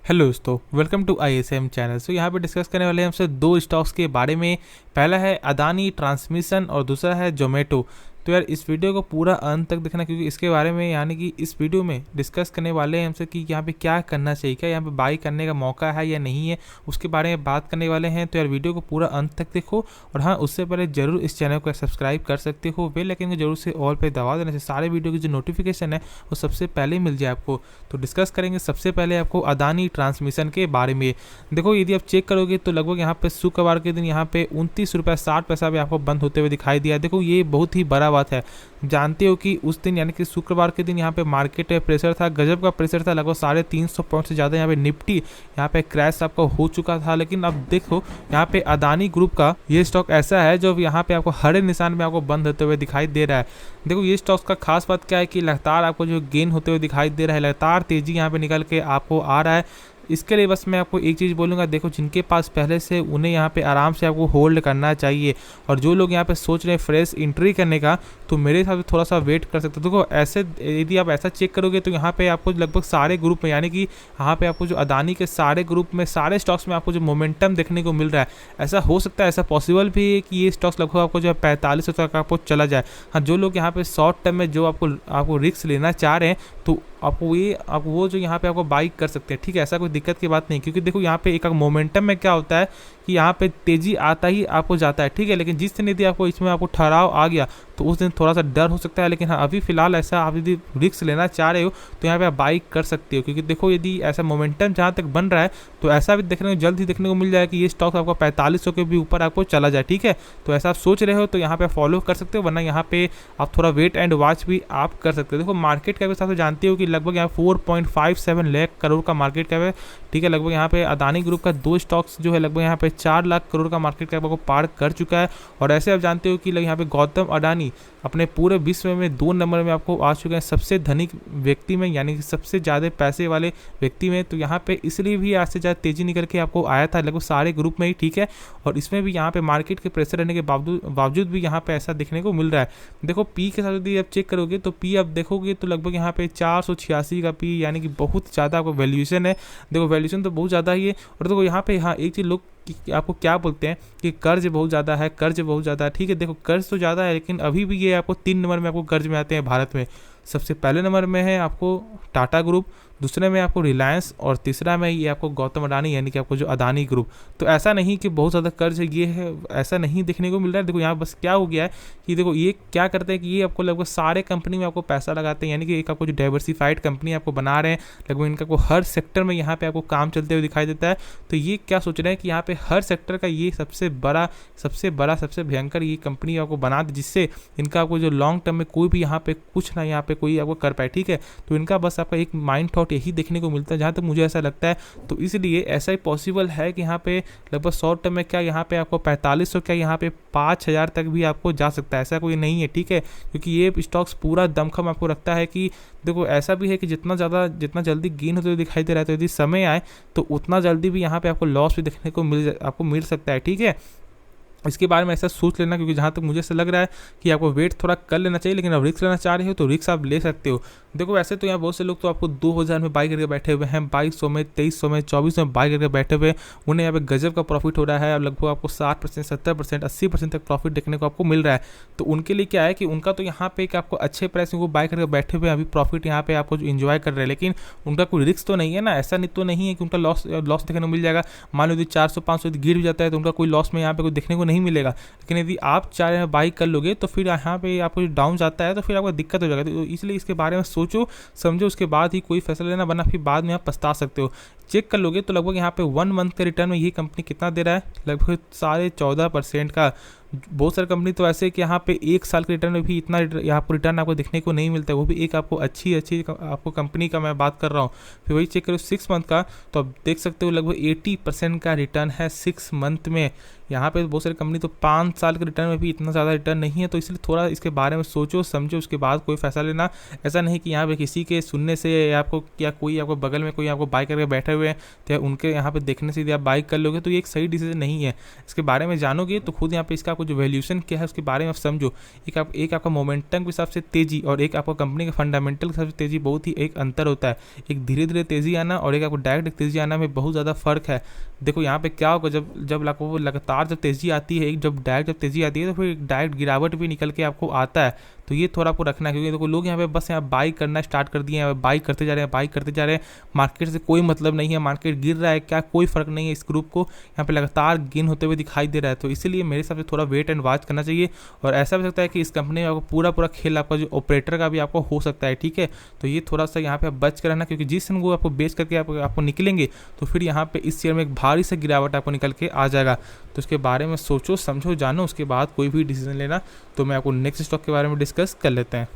Hello दोस्तों, welcome to ISM channel. यहाँ पे डिस्कस करने वाले हैं हमसे दो स्टॉक्स के बारे में। पहला है अदानी ट्रांसमिशन और दूसरा है जोमेटो। तो यार इस वीडियो को पूरा अंत तक देखना, क्योंकि इसके बारे में यानी कि इस वीडियो में डिस्कस करने वाले हैं हमसे कि यहाँ पे क्या करना चाहिए, क्या यहाँ पे बाई करने का मौका है या नहीं है, उसके बारे में बात करने वाले हैं। तो यार वीडियो को पूरा अंत तक देखो। और हाँ, उससे पहले जरूर इस चैनल को सब्सक्राइब कर सकते हो, बेल आइकन को जरूर से ऑल पे दबा देने से सारे वीडियो की जो नोटिफिकेशन है वो सबसे पहले मिल जाए आपको। तो डिस्कस करेंगे सबसे पहले आपको अदानी ट्रांसमिशन के बारे में। देखो, यदि आप चेक करोगे तो लगभग यहाँ पे शुक्रवार के दिन यहाँ पे 29 रुपये 60 पैसा भी आपको बंद होते हुए दिखाई दिया। देखो, ये बहुत ही बड़ा बात है। जानते हो कि उस दिन यानी कि शुक्रवार के दिन यहाँ पे मार्केट प्रेशर था, गजब का प्रेशर था। लगभग 350 पॉइंट से ज़्यादा यहाँ पे निफ्टी यहाँ पे क्रैश आपका हो चुका था। लेकिन अब देखो, यहाँ पे अदानी ग्रुप का ये स्टॉक ऐसा है जो यहाँ पे आपको हरे निशान में आपको बंद होते हुए दिखाई दे रहा है। देखो, ये स्टॉक्स का खास बात क्या है कि लगातार आपको जो गेन होते हुए दिखाई दे रहा है, लगातार तेजी यहाँ पे निकल के आपको आ रहा है। इसके लिए बस मैं आपको एक चीज़ बोलूँगा, देखो जिनके पास पहले से उन्हें यहाँ पे आराम से आपको होल्ड करना चाहिए। और जो लोग यहाँ पे सोच रहे हैं फ्रेश एंट्री करने का, तो मेरे हिसाब से थोड़ा सा वेट कर सकते हो। देखो, ऐसे यदि आप ऐसा चेक करोगे तो यहाँ पे आपको लगभग सारे ग्रुप में, यानी कि यहाँ पे आपको जो अदानी के सारे ग्रुप में, सारे स्टॉक्स में आपको जो मोमेंटम देखने को मिल रहा है, ऐसा हो सकता है, ऐसा पॉसिबल भी है कि ये स्टॉक्स लगभग आपको जो है 45 तक आपको चला जाए। हाँ, जो लोग यहाँ पे शॉर्ट टर्म में जो आपको रिस्क लेना चाह रहे हैं, तो आप वो जो यहाँ पे आपको बाई कर सकते हैं। ठीक है, ऐसा कोई दिक्कत की बात नहीं, क्योंकि देखो यहाँ पे एक मोमेंटम में क्या होता है कि यहाँ पे तेजी आता ही आपको जाता है। ठीक है, लेकिन जिस दिन यदि आपको इसमें आपको ठहराव आ गया तो उस दिन थोड़ा सा डर हो सकता है। लेकिन हाँ, अभी फिलहाल ऐसा आप यदि रिस्क लेना चाह रहे हो तो यहाँ पे आप बाई कर सकते हो, क्योंकि देखो यदि ऐसा मोमेंटम जहाँ तक बन रहा है तो ऐसा भी देखने को जल्द ही देखने को मिल जाए कि ये स्टॉक आपको 4500 के भी ऊपर आपको चला जाए। ठीक है, तो ऐसा आप सोच रहे हो तो यहाँ पे फॉलो कर सकते हो, वरना यहाँ पे आप थोड़ा वेट एंड वॉच भी आप कर सकते हो। देखो, मार्केट कैप के हिसाब से जानते हो कि लगभग यहाँ 4.57 लाख करोड़ का मार्केट कैप है। ठीक है, लगभग यहाँ पे अदानी ग्रुप का दो स्टॉक्स जो है लगभग यहाँ पे 4 लाख करोड़ का मार्केट कैप को पार कर चुका है। और ऐसे आप जानते हो कि यहाँ पे गौतम अडानी अपने पूरे विश्व में 2 नंबर में आपको आ चुके हैं, सबसे धनिक व्यक्ति में, यानी कि सबसे ज़्यादा पैसे वाले व्यक्ति में। तो यहाँ पे इसलिए भी आज से ज़्यादा तेजी निकल के आपको आया था लगभग सारे ग्रुप में ही। ठीक है, और इसमें भी यहाँ पे मार्केट के प्रेशर रहने के बावजूद भी यहाँ पे ऐसा देखने को मिल रहा है। देखो, पी के साथ यदि आप चेक करोगे तो पी आप देखोगे तो लगभग यहाँ पे 486 का पी, यानी कि बहुत ज़्यादा आपको वैल्यूएशन है। देखो, वैल्यूएशन तो बहुत ज़्यादा ही है। और देखो यहाँ पे, हाँ, एक चीज़ लोग कि आपको क्या बोलते हैं कि कर्ज बहुत ज़्यादा है, कर्ज बहुत ज़्यादा है। ठीक है, देखो कर्ज तो ज़्यादा है, लेकिन अभी भी ये आपको 3 नंबर में आपको कर्ज में आते हैं भारत में। सबसे पहले नंबर में है आपको टाटा ग्रुप, दूसरे में आपको रिलायंस, और तीसरा में ये आपको गौतम अडानी, यानी कि आपको जो अदानी ग्रुप। तो ऐसा नहीं कि बहुत ज़्यादा कर्ज है, ये है, ऐसा नहीं देखने को मिल रहा है। देखो यहाँ बस क्या हो गया है कि देखो ये क्या करते हैं कि ये आपको लगभग सारे कंपनी में आपको पैसा लगाते हैं, यानी कि एक आपको जो डाइवर्सिफाइड कंपनी आपको बना रहे हैं, लगभग इनका को हर सेक्टर में यहाँ पे आपको काम चलते हुए दिखाई देता है। तो ये क्या सोच रहे हैं कि यहाँ पे हर सेक्टर का ये सबसे भयंकर ये कंपनी आपको बना दे, जिससे इनका आपको जो लॉन्ग टर्म में कोई भी यहाँ पे कुछ ना यहाँ पे कोई आपको कर पाए। ठीक है, तो इनका बस आपका एक माइंड थॉट यही देखने को मिलता है, जहाँ तक मुझे ऐसा लगता है। तो इसलिए ऐसा ही पॉसिबल है कि यहाँ पे लगभग शॉर्ट टर्म में क्या यहाँ पे आपको 4500, क्या यहाँ पे 5000 तक भी आपको जा सकता है, ऐसा कोई नहीं है। ठीक है, क्योंकि ये स्टॉक्स पूरा दमखम आपको रखता है कि देखो ऐसा भी है कि जितना जितना जल्दी गेन होते हुए दिखाई दे रहा है, तो यदि समय आए तो उतना जल्दी भी यहाँ पे आपको लॉस भी देखने को मिल सकता है। ठीक है, इसके बारे में ऐसा सोच लेना, क्योंकि जहाँ तक मुझे ऐसा लग रहा है कि आपको वेट थोड़ा कर लेना चाहिए, लेकिन अब रिस्क लेना चाह रहे हो तो रिस्क आप ले सकते हो। देखो, वैसे तो यहाँ बहुत से लोग तो आपको 2000 में बाई करके बैठे हुए हैं, 2200 में, 2300 में, 2400 में बाई करके बैठे हुए हैं। उन्हें यहाँ पे गजब का प्रॉफिट हो रहा है। अब लगभग आपको 60%, 70%, 80% तक प्रॉफिट देखने को आपको मिल रहा है। तो उनके लिए क्या है कि उनका तो यहाँ पे एक आपको अच्छे प्राइस में वो बाई करके बैठे हुए हैं, अभी प्रॉफिट यहाँ पे आपको जो इन्जॉय कर रहे हैं, लेकिन उनका कोई रिस्क तो नहीं है ना। ऐसा नहीं तो नहीं है कि उनका लॉस देखने को मिल जाएगा। मान लो यदि 400-500 गिर भी जाता है तो उनका कोई लॉस में यहाँ पे कोई देखने को नहीं मिलेगा। लेकिन यदि आप चाह रहे हैं बाई कर लोगे तो फिर यहाँ पे आपको डाउन जाता है तो फिर आपको दिक्कत हो जाएगा। तो इसलिए इसके बारे में सोचो समझो, उसके बाद ही कोई फैसला लेना, वरना फिर बाद में आप पछता सकते हो। चेक कर लोगे तो लगभग यहाँ पे 1 मंथ के रिटर्न में ये कंपनी कितना दे रहा है, लगभग 14.5% का। बहुत सारी कंपनी तो ऐसे कि यहाँ पे 1 साल के रिटर्न में भी इतना आपको रिटर्न आपको देखने को नहीं मिलता है, वो भी एक आपको अच्छी आपको कंपनी का मैं बात कर रहा हूँ। फिर वही चेक करो 6 मंथ का, तो आप देख सकते हो लगभग 80% का रिटर्न है 6 मंथ में। यहाँ पे बहुत सारी कंपनी तो 5 साल के रिटर्न में भी इतना ज़्यादा रिटर्न नहीं है। तो इसलिए थोड़ा इसके बारे में सोचो समझो, उसके बाद कोई फैसला लेना। ऐसा नहीं कि यहाँ पे किसी के सुनने से आपको या कोई आपको बगल में कोई आपको बाई करके बैठे हुए हैं तो उनके यहाँ पे देखने से यदि आप बाई कर लोगे तो ये एक सही डिसीजन नहीं है। इसके बारे में जानोगे तो खुद यहाँ पे इसका आपको जो वैल्यूएशन क्या है उसके बारे में आप समझो। एक आपका मोमेंटम के हिसाब से तेजी और एक आपका कंपनी के फंडामेंटल के हिसाब से तेजी बहुत ही एक अंतर होता है। एक धीरे धीरे तेजी आना और एक आपको डायरेक्ट तेजी आना में बहुत ज़्यादा फर्क है। देखो यहाँ पे क्या होगा, जब आपको लगातार जब तेजी आती है, जब तेजी आती है तो फिर डायरेक्ट गिरावट भी निकल के आपको आता है। तो ये थोड़ा आपको रखना है, क्योंकि देखो लोग यहाँ पे बस यहाँ बाई करना स्टार्ट कर दिए हैं, बाई करते जा रहे हैं, मार्केट से कोई मतलब नहीं है, मार्केट गिर रहा है क्या कोई फर्क नहीं है, इस ग्रुप को यहाँ पे लगातार गेन होते हुए दिखाई दे रहा है। तो इसीलिए मेरे हिसाब से थोड़ा वेट एंड वॉच करना चाहिए। और ऐसा भी सकता है कि इस कंपनी में आपको पूरा खेल आपका जो ऑपरेटर का भी आपको हो सकता है, ठीक है। तो ये थोड़ा सा यहाँ पे आप बच कर रहना, क्योंकि जिस दिन वो आपको बेच करके आपको निकलेंगे तो फिर यहाँ पे इस शेयर में एक भारी से गिरावट आपको निकल के आ जाएगा। तो उसके बारे में सोचो समझो जानो, उसके बाद कोई भी डिसीजन लेना। तो मैं आपको नेक्स्ट स्टॉक के बारे में डिस्कस कर लेते हैं।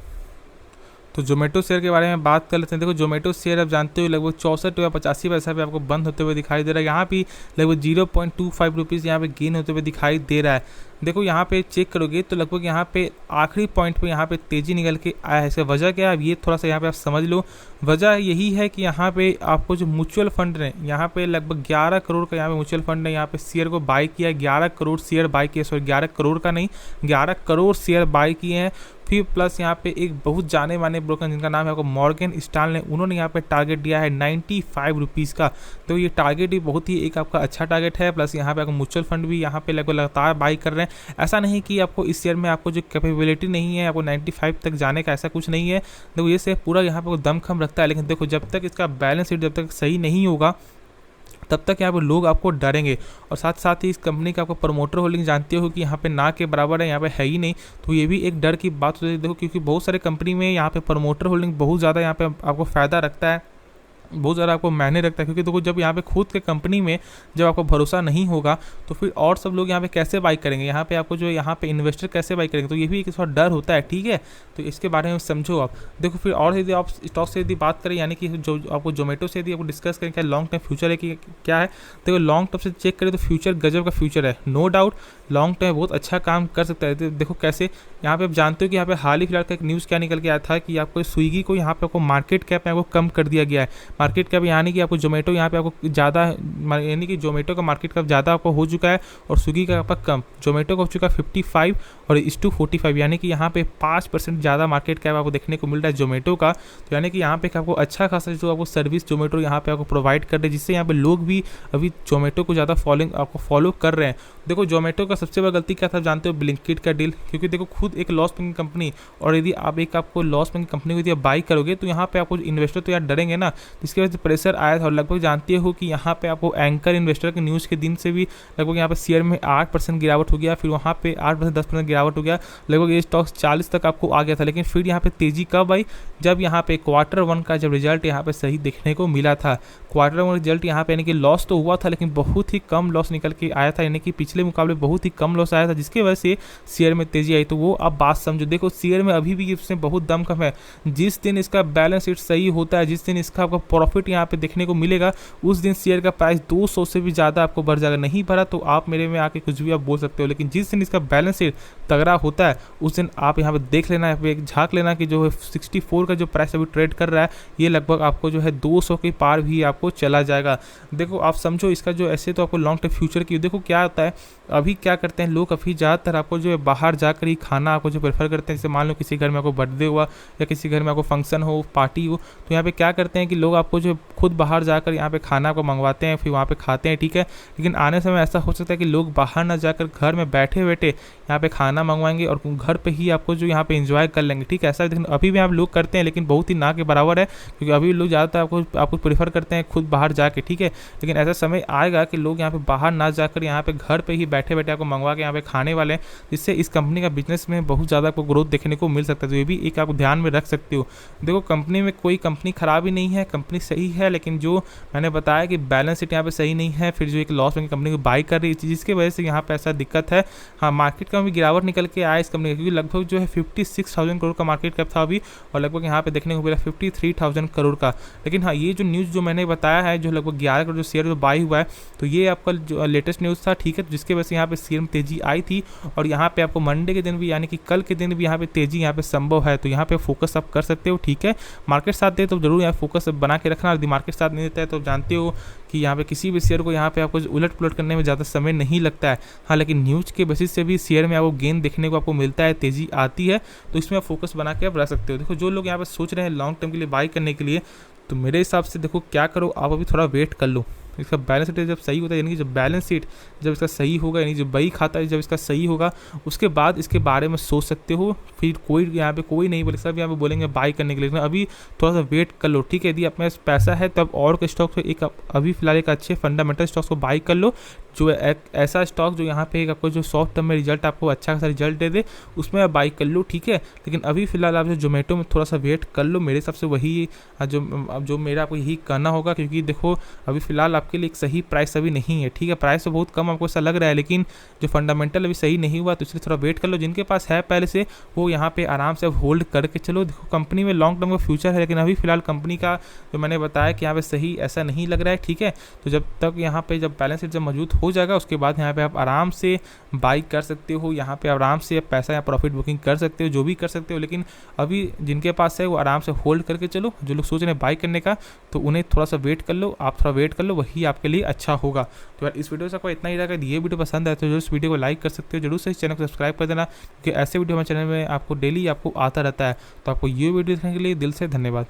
तो जोमेटो शेयर के बारे में बात कर लेते हैं। देखो जोमेटो शेयर आप जानते हो लगभग 64 या 85 पैसा पे आपको बंद होते हुए दिखाई दे रहा है। यहाँ पे लगभग 0.25 रुपीज़ यहाँ पे गेन होते हुए दिखाई दे रहा है। देखो यहाँ पे चेक करोगे तो लगभग यहाँ पे आखिरी पॉइंट पे यहाँ पे तेज़ी निकल के आया है। इसका वजह क्या है, ये थोड़ा सा यहाँ पे आप समझ लो। वजह यही है कि यहाँ पे आपको जो म्यूचुअल फंड है, यहाँ पे लगभग 11 करोड़ का यहाँ पे म्यूचुअल फंड ने यहाँ पे शेयर को बाई किया है। 11 करोड़ शेयर बाई किए, सॉरी 11 करोड़ का नहीं, 11 करोड़ शेयर बाई किए हैं। फिर प्लस यहाँ पे एक बहुत जाने माने ब्रोकर जिनका नाम है आपको मॉर्गन स्टैनले, उन्होंने यहाँ पे टारगेट दिया है 95 रुपीज़ का। तो ये टारगेट भी बहुत ही एक आपका अच्छा टारगेट है। प्लस यहाँ पे आपको म्यूचुअल फंड भी यहाँ पे लगभग लगातार बाई कर रहे हैं। ऐसा नहीं कि आपको इस शेयर में आपको जो कैपेबिलिटी नहीं है आपको 95 तक जाने का, ऐसा कुछ नहीं है। देखो ये शेयर पूरा यहाँ पे दमखम रखता है, लेकिन देखो जब तक इसका बैलेंस शीट जब तक सही नहीं होगा तब तक यहाँ पे लोग आपको डरेंगे। और साथ साथ ही इस कंपनी का आपको प्रमोटर होल्डिंग जानते हो कि यहाँ पे ना के बराबर है, यहाँ पे है ही नहीं। तो ये भी एक डर की बात होती है। देखो क्योंकि बहुत सारे कंपनी में यहाँ पे प्रमोटर होल्डिंग बहुत ज़्यादा यहाँ पे आपको फ़ायदा रखता है, बहुत ज़्यादा आपको मायने रखता है। क्योंकि देखो जब यहाँ पे खुद के कंपनी में जब आपको भरोसा नहीं होगा तो फिर और सब लोग यहाँ पे कैसे बाई करेंगे, यहाँ पे आपको जो यहाँ पे इन्वेस्टर कैसे बाई करेंगे। तो ये भी एक थोड़ा डर होता है, ठीक है। तो इसके बारे में समझो आप। देखो फिर और यदि आप स्टॉक से यदि बात करें, यानी कि जो आपको जोमेटो से यदि आपको डिस्कस करें क्या लॉन्ग टर्म फ्यूचर है कि क्या है, देखो लॉन्ग टर्म से चेक करें तो फ्यूचर गजब का फ्यूचर है, नो डाउट। लॉन्ग टर्म बहुत अच्छा काम कर सकता है। तो देखो कैसे, यहाँ पे आप जानते हो कि यहाँ पे हाल ही फिलहाल का एक न्यूज़ क्या निकल के आया था कि आपको स्विगी को यहाँ पे आपको मार्केट कैप में आपको कम कर दिया गया है। मार्केट कैप यानी कि आपको जोमेटो यहाँ पे आपको ज़्यादा, यानी कि जोमेटो का मार्केट कैप ज़्यादा आपको हो चुका है और स्विगी का आपका कम। जोमेटो का हो चुका है 55 और इस टू 45, यानी कि यहाँ पे 5% ज़्यादा मार्केट कैप आपको देखने को मिल रहा है जोमेटो का। तो यानी कि यहाँ पे आपको अच्छा खासा जो आपको सर्विस जोमेटो यहाँ पे आपको प्रोवाइड कर रहे हैं, जिससे यहाँ पे लोग भी अभी जोमेटो को ज़्यादा आपको फॉलो कर रहे हैं। देखो जोमेटो का सबसे बड़ा गलती क्या था जानते हो, ब्लिंकिट का डील। क्योंकि देखो खुद एक लॉस मेकिंग कंपनी, और यदि आप आपको लॉस मेकिंग कंपनी को यदि आप बाई करोगे तो यहाँ पे आपको इन्वेस्टर तो यार डरेंगे ना, जिसकी वजह से प्रेशर आया था। और लगभग जानते हो कि यहाँ पे आपको एंकर इन्वेस्टर के न्यूज़ के दिन से भी लगभग यहाँ पे शेयर में 8% गिरावट हो गया, फिर वहाँ पे 8% 10% गिरावट हो गया, लगभग ये स्टॉक 40 तक आपको आ गया था। लेकिन फिर यहाँ पे तेजी कब आई, जब यहाँ पे Q1 का जब रिजल्ट यहाँ पे सही देखने को मिला था। Q1 रिजल्ट यहाँ पे यानी कि लॉस तो हुआ था लेकिन बहुत ही कम लॉस निकल के आया था, यानी कि पिछले मुकाबले बहुत ही कम लॉस आया था, जिसकी वजह से शेयर में तेजी आई। तो वो आप बात समझो। देखो शेयर में अभी भी इसमें बहुत दम कम है। जिस दिन इसका बैलेंस शीट सही होता है, जिस दिन इसका आपको प्रॉफिट यहाँ पे देखने को मिलेगा, उस दिन शेयर का प्राइस 200 से भी ज़्यादा आपको बढ़ जाएगा। नहीं भरा तो आप मेरे में आके कुछ भी आप बोल सकते हो, लेकिन जिस दिन इसका बैलेंस शीट तगड़ा होता है उस दिन आप यहाँ पे देख लेना, यहाँ पे एक झांक लेना कि जो है 64 का जो प्राइस अभी ट्रेड कर रहा है ये लगभग आपको जो है 200 के पार भी आपको चला जाएगा। देखो आप समझो इसका जो ऐसे तो आपको लॉन्ग टर्म फ्यूचर की। देखो क्या होता है, अभी क्या करते हैं लोग, अभी ज़्यादातर आपको जो है बाहर जाकर ही खाना आपको जो प्रेफर करते हैं। जैसे मान लो किसी घर में आपको बर्थडे हुआ या किसी घर में आपको फंक्शन हो, पार्टी हो, तो यहाँ पे क्या करते हैं कि लोग आपको जो खुद बाहर जाकर यहाँ पे खाना आपको मंगवाते हैं, फिर वहाँ पे खाते हैं, ठीक है। लेकिन आने समय ऐसा हो सकता है कि लोग बाहर ना जाकर घर में बैठे बैठे यहाँ पे खाना मंगवाएंगे और घर पे ही आपको जो यहाँ पे एंजॉय कर लेंगे, ठीक है। ऐसा लेकिन अभी भी आप लोग करते हैं, लेकिन बहुत ही ना के बराबर है, क्योंकि अभी लोग ज़्यादातर आपको प्रेफर करते हैं खुद बाहर जाके, ठीक है। लेकिन ऐसा समय आएगा कि लोग यहाँ पे बाहर ना जाकर यहाँ पे घर पे ही बैठे बैठे आपको मंगवा के यहाँ पे खाने वाले हैं, जिससे इस कंपनी का बिजनेस में बहुत ज़्यादा आपको ग्रोथ देखने को मिल सकता है। तो ये भी एक आप ध्यान में रख सकते हो। देखो कंपनी में कोई कंपनी खराब ही नहीं है, कंपनी सही है, लेकिन जो मैंने बताया कि बैलेंस शीट यहाँ पे सही नहीं है, फिर जो एक लॉस में कंपनी को बाई कर रही है, जिसकी वजह से यहाँ पे ऐसा दिक्कत है। हाँ मार्केट का भी गिरावट निकल के आया इस कंपनी का, क्योंकि लगभग जो है 56,000 करोड़ का मार्केट कैप था अभी, और लगभग यहाँ पे देखने को मिला 53,000 करोड़ का। लेकिन हाँ ये जो न्यूज़ जो मैंने बताया है, जो लगभग 11 करोड़ जो शेयर जो बाई हुआ है, तो ये आपका जो लेटेस्ट न्यूज़ था, ठीक है। तो जिसके वजह से यहाँ पे शेयर में तेजी आई थी, और यहाँ पे आपको मंडे के दिन भी यानी कि कल के दिन भी यहाँ पे तेजी यहाँ पे संभव है। तो यहाँ पे फोकस आप कर सकते हो, ठीक है। मार्केट साथ दे तो जरूर यहाँ फोकस बना के रखना, यदि मार्केट साथ नहीं देता है तो आप जानते हो कि यहाँ पे किसी भी शेयर को यहाँ पे आपको उलट पुलट करने में ज़्यादा समय नहीं लगता है। हाँ, लेकिन न्यूज़ के बेसिस से भी शेयर में आपको गेन देखने को आपको मिलता है, तेज़ी आती है, तो इसमें आप फोकस बना के आप रख सकते हो। देखो जो लोग यहाँ पे सोच रहे हैं लॉन्ग टर्म के लिए बाई करने के लिए, तो मेरे हिसाब से देखो क्या करो, आप अभी थोड़ा वेट कर लो। इसका बैलेंस शीट जब सही होता है, यानी कि जब बैलेंस शीट जब इसका सही होगा, यानी जब बही खाता है जब इसका सही होगा, उसके बाद इसके बारे में सोच सकते हो। फिर कोई यहाँ पे कोई नहीं बोले, सब यहाँ पे बोलेंगे बाई करने के लिए, अभी थोड़ा सा वेट कर लो, ठीक है। यदि अपने पास पैसा है तब और के स्टॉक से एक अभी फिलहाल एक अच्छे फंडामेंटल स्टॉक्स को बाई कर लो, जो एक ऐसा स्टॉक जो यहाँ पे आपको जो शॉर्ट टर्म में रिजल्ट आपको अच्छा खासा रिजल्ट दे दे, उसमें आप बाई कर लो, ठीक है। लेकिन अभी फिलहाल आप जो जोमेटो में थोड़ा सा वेट कर लो, मेरे हिसाब से वही जो मेरा आपको यही करना होगा, क्योंकि देखो अभी फिलहाल आपके लिए एक सही प्राइस अभी नहीं है, ठीक है। प्राइस तो बहुत कम आपको ऐसा लग रहा है, लेकिन जो फंडामेंटल अभी सही नहीं हुआ, तो इसलिए थोड़ा वेट कर लो। जिनके पास है पहले से, वो यहाँ पे आराम से होल्ड करके चलो। देखो कंपनी में लॉन्ग टर्म का फ्यूचर है, लेकिन अभी फिलहाल कंपनी का जो मैंने बताया कि यहाँ पे सही ऐसा नहीं लग रहा है, ठीक है। तो जब तक यहाँ पे जब बैलेंस शीट जब मौजूद हो जाएगा, उसके बाद यहाँ पे आप आराम से बाई कर सकते हो, यहाँ पे आराम से पैसा या प्रॉफिट बुकिंग कर सकते हो, जो भी कर सकते हो। लेकिन अभी जिनके पास है वो आराम से होल्ड करके चलो। जो लोग सोच रहे हैं बाई करने का, तो उन्हें थोड़ा सा वेट कर लो, आप थोड़ा वेट कर लो, वही आपके लिए अच्छा होगा। तो यार इस वीडियो से आपको इतना ही रहेगा। ये वीडियो पसंद आए तो जरूर इस वीडियो को लाइक कर सकते हो, जरूर से इस चैनल को सब्सक्राइब कर देना, क्योंकि ऐसे वीडियो हमारे चैनल में आपको डेली आपको आता रहता है। तो आपको ये वीडियो देखने के लिए दिल से धन्यवाद।